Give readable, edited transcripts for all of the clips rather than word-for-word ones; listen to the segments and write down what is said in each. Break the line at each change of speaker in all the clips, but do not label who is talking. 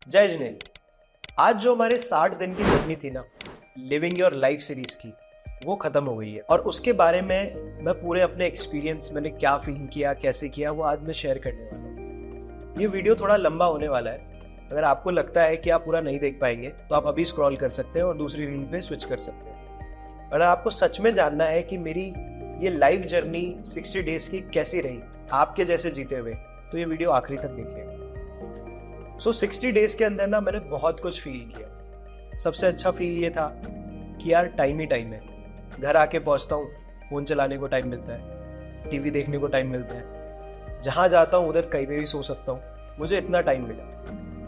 जय जिनेन्द्र। आज जो हमारे 60 दिन की जर्नी थी ना, लिविंग योर लाइफ सीरीज की, वो खत्म हो गई है। और उसके बारे में मैं पूरे अपने एक्सपीरियंस, मैंने क्या फील किया, कैसे किया, वो आज मैं शेयर करने वाला हूँ। ये वीडियो थोड़ा लंबा होने वाला है। अगर आपको लगता है कि आप पूरा नहीं देख पाएंगे तो आप अभी स्क्रॉल कर सकते हैं और दूसरी रील पे स्विच कर सकते हैं। अगर आपको सच में जानना है कि मेरी ये लाइफ जर्नी 60 डेज की कैसी रही आपके जैसे जीते हुए, तो ये वीडियो आखिरी तक देखिएगा। 60 डेज के अंदर ना मैंने बहुत कुछ फील किया। सबसे अच्छा फील ये था कि यार टाइम ही टाइम है। घर आके पहुंचता हूँ, फोन चलाने को टाइम मिलता है, टीवी देखने को टाइम मिलता है, जहां जाता हूँ उधर कहीं पे भी सो सकता हूँ, मुझे इतना टाइम मिला।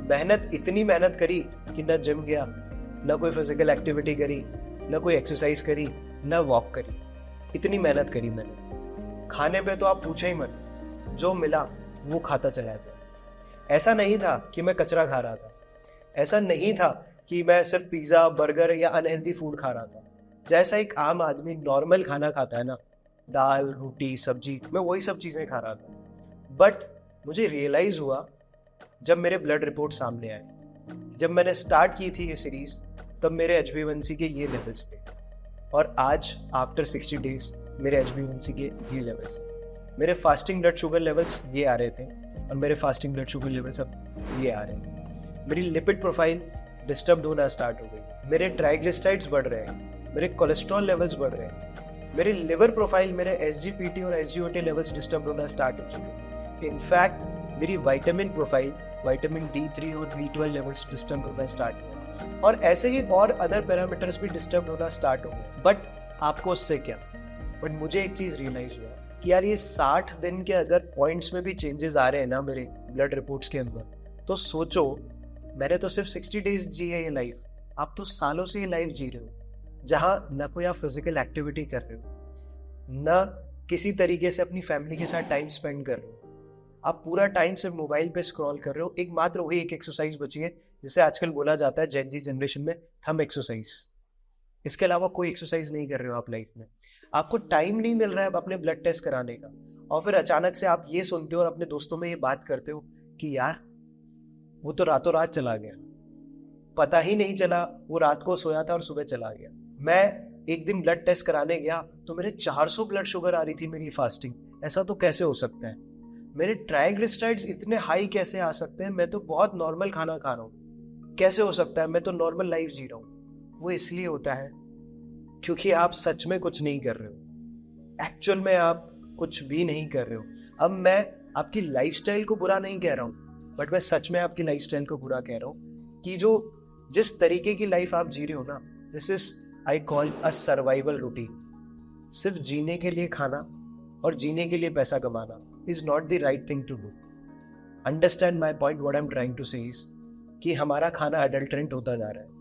मेहनत, इतनी मेहनत करी कि न जिम गया, न कोई फिजिकल एक्टिविटी करी, न कोई एक्सरसाइज करी, न वॉक करी। इतनी मेहनत करी मैंने। खाने पे तो आप पूछे ही मत, जो मिला वो खाता चला गया। ऐसा नहीं था कि मैं कचरा खा रहा था, ऐसा नहीं था कि मैं सिर्फ पिज्जा, बर्गर या अनहेल्दी फूड खा रहा था। जैसा एक आम आदमी नॉर्मल खाना खाता है ना, दाल, रोटी, सब्जी, मैं वही सब चीजें खा रहा था। बट मुझे रियलाइज हुआ जब मेरे ब्लड रिपोर्ट सामने आए। जब मैंने स्टार्ट की थी ये सीरीज, तब मेरे HbA1c के ये लेवल्स थे, और आज आफ्टर 60 डेज मेरे HbA1c के ये लेवल्स हैं। मेरे फास्टिंग ब्लड शुगर लेवल्स ये आ रहे थे और मेरे फास्टिंग ब्लड शुगर लेवल्स अब ये आ रहे हैं। मेरी लिपिड प्रोफाइल डिस्टर्ब होना स्टार्ट हो गई। मेरे ट्राइग्लिसराइड्स बढ़ रहे हैं, मेरे कोलेस्ट्रॉल लेवल्स बढ़ रहे हैं, मेरी लिवर प्रोफाइल, मेरे SGPT और SGOT लेवल्स डिस्टर्ब होना स्टार्ट हो चुके हैं। इनफैक्ट मेरी विटामिन प्रोफाइल, विटामिन D3 और B12 लेवल्स डिस्टर्ब होना स्टार्ट हुए, और ऐसे ही और अदर पैरामीटर्स भी डिस्टर्ब होना स्टार्ट हो गए। बट आपको उससे क्या? बट मुझे एक चीज रियलाइज हुआ कि यार ये 60 दिन के अगर पॉइंट्स में भी चेंजेस आ रहे हैं ना मेरे ब्लड रिपोर्ट्स के अंदर, तो सोचो, मैंने तो सिर्फ 60 डेज जी है ये लाइफ, आप तो सालों से ये लाइफ जी रहे हो, जहां न कोई आप फिजिकल एक्टिविटी कर रहे हो, न किसी तरीके से अपनी फैमिली के साथ टाइम स्पेंड कर रहे हो। आप पूरा टाइम सिर्फ मोबाइल पे स्क्रॉल कर रहे हो। एक मात्र वही एक एक्सरसाइज बची है, जिसे आजकल बोला जाता है जेन जी जनरेशन में थंब एक्सरसाइज। इसके अलावा कोई एक्सरसाइज नहीं कर रहे हो आप लाइफ में। आपको टाइम नहीं मिल रहा है अपने ब्लड टेस्ट कराने का, और फिर अचानक से आप ये सुनते हो और अपने दोस्तों में ये बात करते हो कि यार वो तो रातों रात चला गया, पता ही नहीं चला वो रात को सोया था और सुबह चला गया। मैं एक दिन ब्लड टेस्ट कराने गया तो मेरे 400 ब्लड शुगर आ रही थी मेरी फास्टिंग। ऐसा तो कैसे हो सकता है? मेरे ट्राइग्लिसराइड्स इतने हाई कैसे आ सकते हैं? मैं तो बहुत नॉर्मल खाना खा रहा हूँ, कैसे हो सकता है? मैं तो नॉर्मल लाइफ जी रहा हूँ। वो इसलिए होता है क्योंकि आप सच में कुछ नहीं कर रहे हो। एक्चुअल में आप कुछ भी नहीं कर रहे हो। अब मैं आपकी लाइफस्टाइल को बुरा नहीं कह रहा हूँ, बट मैं सच में आपकी लाइफस्टाइल को बुरा कह रहा हूँ कि जिस तरीके की लाइफ आप जी रहे हो ना, this is I call a survival routine. सिर्फ जीने के लिए खाना और जीने के लिए पैसा कमाना is not the right thing to do. Understand my point, what I am trying to say is कि हमारा खाना अडल्ट्रेंट होता जा रहा है,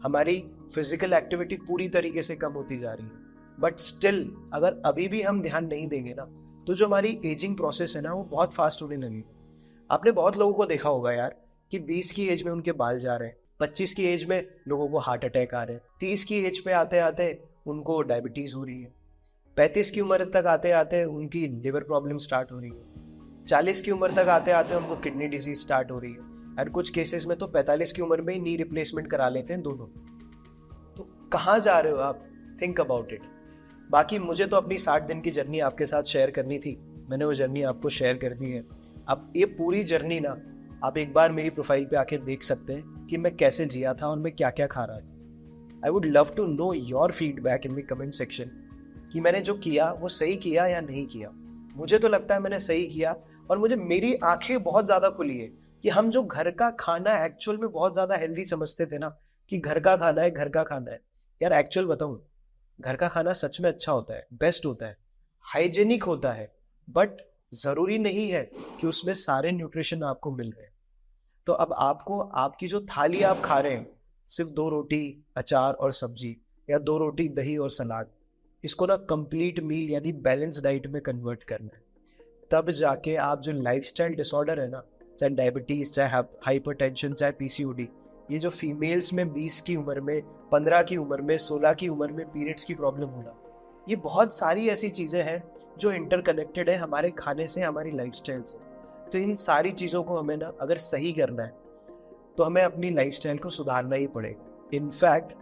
हमारी फिजिकल एक्टिविटी पूरी तरीके से कम होती जा रही है। बट स्टिल अगर अभी भी हम ध्यान नहीं देंगे ना, तो जो हमारी एजिंग प्रोसेस है ना, वो बहुत फास्ट होने लगेगी। आपने बहुत लोगों को देखा होगा यार कि 20 की एज में उनके बाल जा रहे हैं, 25 की एज में लोगों को हार्ट अटैक आ रहे हैं, 30 की एज पे आते आते उनको डायबिटीज हो रही है, 35 की उम्र तक आते आते उनकी लिवर प्रॉब्लम स्टार्ट हो रही है, 40 की उम्र तक आते आते उनको किडनी डिजीज स्टार्ट हो रही है, और कुछ केसेस में तो 45 की उम्र में ही नी रिप्लेसमेंट करा लेते हैं दोनों। तो कहाँ जा रहे हो आप? Think about it. बाकी मुझे तो अपनी 60 दिन की जर्नी आपके साथ शेयर करनी थी, मैंने वो जर्नी आपको शेयर कर दी है। अब ये पूरी जर्नी ना आप एक बार मेरी प्रोफाइल पे आके देख सकते हैं कि मैं कैसे जिया था और मैं क्या क्या खा रहा था। I would love to know your feedback in the comment section कि मैंने जो किया वो सही किया या नहीं किया। मुझे तो लगता है मैंने सही किया, और मुझे मेरी आंखें बहुत ज्यादा खुली है कि हम जो घर का खाना एक्चुअल में बहुत ज्यादा हेल्दी समझते थे ना, कि घर का खाना है, घर का खाना है। यार एक्चुअल बताऊं, घर का खाना सच में अच्छा होता है, बेस्ट होता है, हाइजेनिक होता है, बट जरूरी नहीं है कि उसमें सारे न्यूट्रिशन आपको मिल रहे हैं। तो अब आपको आपकी जो थाली आप खा रहे हैं, सिर्फ 2 रोटी, अचार और सब्जी, या 2 रोटी, दही और सलाद, इसको ना कंप्लीट मील यानी बैलेंस डाइट में कन्वर्ट करना है। तब जाके आप जो लाइफस्टाइल डिसऑर्डर है ना, चाहे डायबिटीज, चाहे हाइपरटेंशन, चाहे PCOD, ये जो फीमेल्स में 20 की उम्र में, 15 की उम्र में, 16 की उम्र में पीरियड्स की प्रॉब्लम होना, ये बहुत सारी ऐसी चीजें हैं जो इंटरकनेक्टेड है हमारे खाने से, हमारी लाइफस्टाइल से। तो इन सारी चीजों को हमें ना अगर सही करना है, तो हमें अपनी लाइफस्टाइल को सुधारना ही पड़ेगा। इनफैक्ट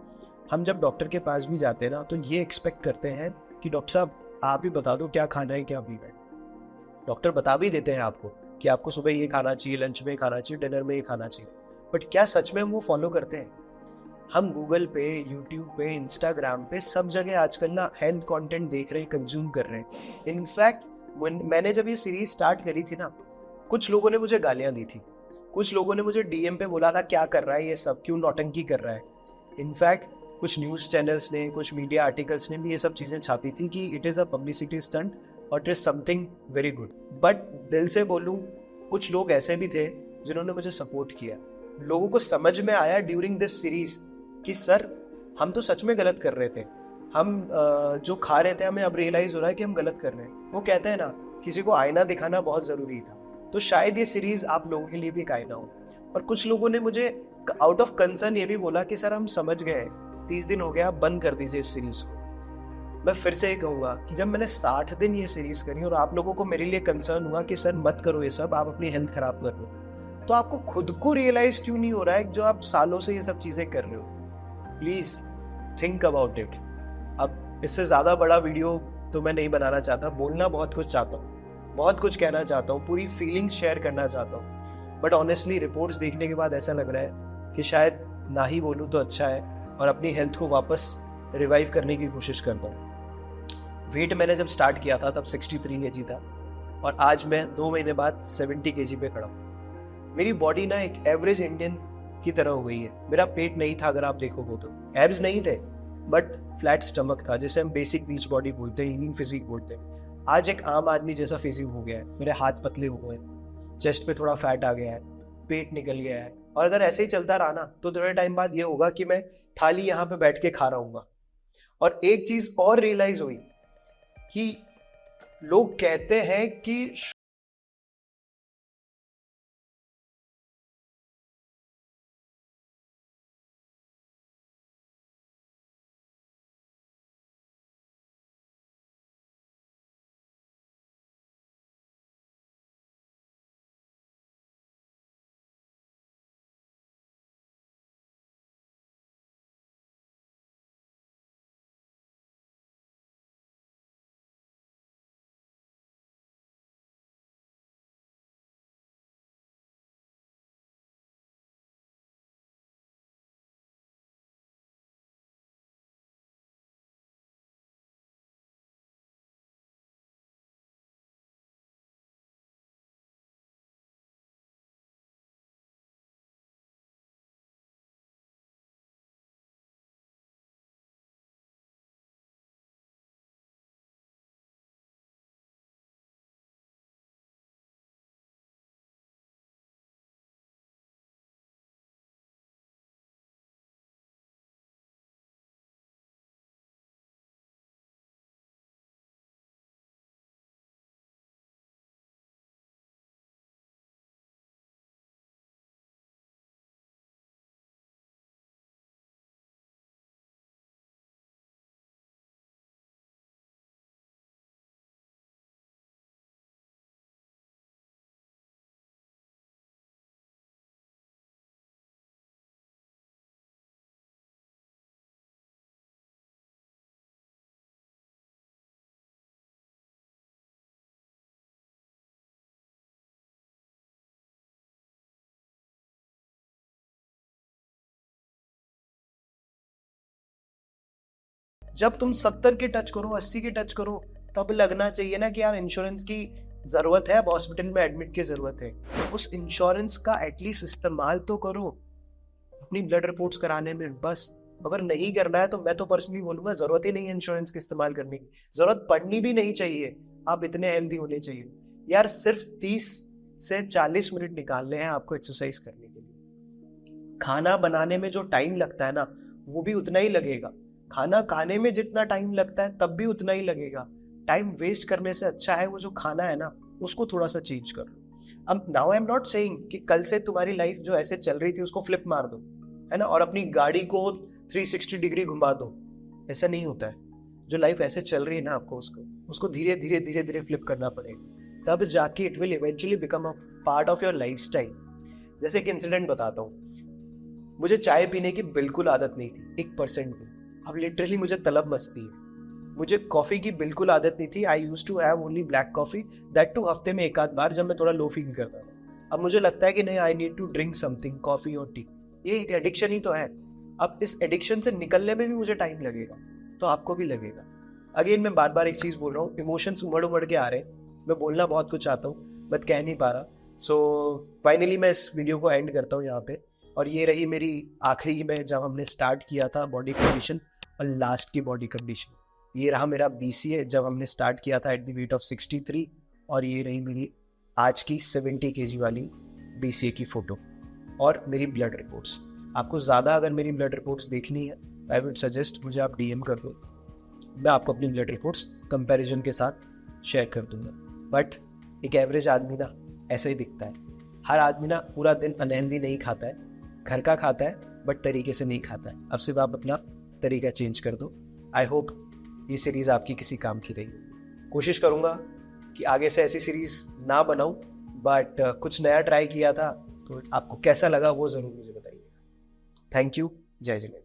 हम जब डॉक्टर के पास भी जाते हैं ना, तो ये एक्सपेक्ट करते हैं कि डॉक्टर साहब आप ही बता दो क्या खाना है क्या पीना है। डॉक्टर बता भी देते हैं आपको कि आपको सुबह ये खाना चाहिए, लंच में खाना चाहिए, डिनर में ये खाना चाहिए, बट क्या सच में हम वो फॉलो करते हैं? हम गूगल पे, यूट्यूब पे, इंस्टाग्राम पे सब जगह आजकल ना हेल्थ कंटेंट देख रहे हैं, कंज्यूम कर रहे हैं। इनफैक्ट मैंने जब ये सीरीज स्टार्ट करी थी ना, कुछ लोगों ने मुझे गालियां दी थी, कुछ लोगों ने मुझे डीएम पे बोला था क्या कर रहा है ये सब, क्यों नौटंकी कर रहा है। इनफैक्ट कुछ न्यूज़ चैनल्स ने, कुछ मीडिया आर्टिकल्स ने भी ये सब चीज़ें छापी थी कि it is a publicity stunt और it is something very good. But दिल से बोलूँ, कुछ लोग ऐसे भी थे जिन्होंने मुझे सपोर्ट किया। लोगों को समझ में आया ड्यूरिंग दिस सीरीज कि सर हम तो सच में गलत कर रहे थे, हम जो खा रहे थे हमें अब रियलाइज हो रहा है कि हम गलत कर रहे हैं। वो कहते हैं ना, किसी को आईना दिखाना बहुत ज़रूरी था, तो शायद ये सीरीज आप लोगों के लिए भी एक आईना हो। और कुछ लोगों ने मुझे आउट ऑफ कंसर्न ये भी बोला कि सर हम समझ गए, 30 दिन हो गया, आप बंद कर दीजिए इस सीरीज को। मैं फिर से ये कहूँगा कि जब मैंने 60 दिन ये सीरीज करी और आप लोगों को मेरे लिए कंसर्न हुआ कि सर मत करो ये सब, आप अपनी हेल्थ खराब कर लो, तो आपको खुद को रियलाइज क्यों नहीं हो रहा है जो आप सालों से ये सब चीज़ें कर रहे हो? Please think about it. अब इससे ज़्यादा बड़ा वीडियो तो मैं नहीं बनाना चाहता, बोलना बहुत कुछ चाहता हूँ, बहुत कुछ कहना चाहता हूँ, पूरी फीलिंग्स शेयर करना चाहता हूँ, बट ऑनेस्टली रिपोर्ट्स देखने के बाद ऐसा लग रहा है कि शायद ना ही बोलूँ तो अच्छा है और अपनी हेल्थ को वापस रिवाइव करने की कोशिश करता हूँ। वेट मैंने जब स्टार्ट किया था तब 63 kg था और आज मैं 2 महीने बाद 70 kg पे खड़ा हूँ। मेरी बॉडी ना एक एवरेज इंडियन की तरह हो गई है। मेरा पेट नहीं था, अगर आप देखोगे तो एब्स नहीं थे, बट फ्लैट स्टमक था, जिसे हम बेसिक बीच बॉडी बोलते हैं, हीलिंग फिजिक बोलते हैं। आज एक आम आदमी जैसा फिजिक हो गया है, मेरे हाथ पतले हो गए, चेस्ट पे थोड़ा फैट आ गया है, पेट निकल गया है, और अगर ऐसे ही चलता रहा ना तो थोड़े टाइम बाद ये होगा कि मैं थाली यहाँ पे बैठ के खा रहा हूँ। और एक चीज और रियलाइज हुई कि लोग कहते हैं कि जब तुम 70 के टच करो, 80 के टच करो, तब लगना चाहिए ना कि यार इंश्योरेंस की जरूरत है, अब हॉस्पिटल में एडमिट की जरूरत है। उस इंश्योरेंस का एटलीस्ट इस्तेमाल तो करो अपनी ब्लड रिपोर्ट्स कराने में। बस अगर नहीं करना है तो मैं तो पर्सनली बोलूंगा जरूरत ही नहीं है इंश्योरेंस का इस्तेमाल करने की, जरूरत पड़नी भी नहीं चाहिए। आप इतने हेल्दी होने चाहिए यार, सिर्फ 30 से 40 मिनट निकालने हैं आपको एक्सरसाइज करने के लिए। खाना बनाने में जो टाइम लगता है ना, वो भी उतना ही लगेगा। खाना खाने में जितना टाइम लगता है तब भी उतना ही लगेगा। टाइम वेस्ट करने से अच्छा है वो जो खाना है ना, उसको थोड़ा सा चेंज कर लो। अब now I am not saying कि कल से तुम्हारी लाइफ जो ऐसे चल रही थी उसको फ्लिप मार दो, है ना, और अपनी गाड़ी को 360 डिग्री घुमा दो। ऐसा नहीं होता है। जो लाइफ ऐसे चल रही है ना, आपको उसको धीरे धीरे धीरे धीरे फ्लिप करना पड़ेगा, तब जाके it will eventually become a part of your life style. जैसे एक इंसिडेंट बताता हूँ। मुझे चाय पीने की बिल्कुल आदत नहीं थी, 1% भी। अब लिटरली मुझे तलब मचती है। मुझे कॉफ़ी की बिल्कुल आदत नहीं थी। I used to have only black coffee, that too हफ्ते में एक आध बार, जब मैं थोड़ा लो फील करता था। अब मुझे लगता है कि नहीं, I need to drink something, coffee और टी। ये एक एडिक्शन ही तो है। अब इस एडिक्शन से निकलने में भी मुझे टाइम लगेगा, तो आपको भी लगेगा। अगेन मैं बार बार एक चीज़ बोल रहा हूँ, इमोशंस उमड़ उमड़ के आ रहे हैं। मैं बोलना बहुत कुछ चाहता हूँ बट कह नहीं पा रहा। सो फाइनली मैं इस वीडियो को एंड करता हूँ यहाँ पे। और ये रही मेरी आखिरी में जब हमने स्टार्ट किया था बॉडी कंडीशन, और लास्ट की बॉडी कंडीशन। ये रहा मेरा BCA जब हमने स्टार्ट किया था एट द वेट ऑफ 63। और ये रही मेरी आज की 70 kg वाली BCA की फ़ोटो और मेरी ब्लड रिपोर्ट्स। आपको ज़्यादा अगर मेरी ब्लड रिपोर्ट्स देखनी है, आई वुड सजेस्ट मुझे आप DM कर दो, मैं आपको अपनी ब्लड रिपोर्ट्स कंपैरिजन के साथ शेयर कर दूंगा। बट एक एवरेज आदमी ना ऐसा ही दिखता है। हर आदमी ना पूरा दिन अनहेल्दी नहीं खाता है, घर का खाता है बट तरीके से नहीं खाता है। अब सिर्फ आप अपना तरीका चेंज कर दो। आई होप ये सीरीज़ आपकी किसी काम की रही। कोशिश करूँगा कि आगे से ऐसी सीरीज़ ना बनाऊँ, बट कुछ नया ट्राई किया था, तो आपको कैसा लगा वो ज़रूर मुझे बताइए। Thank you. जय जिनेंद्र।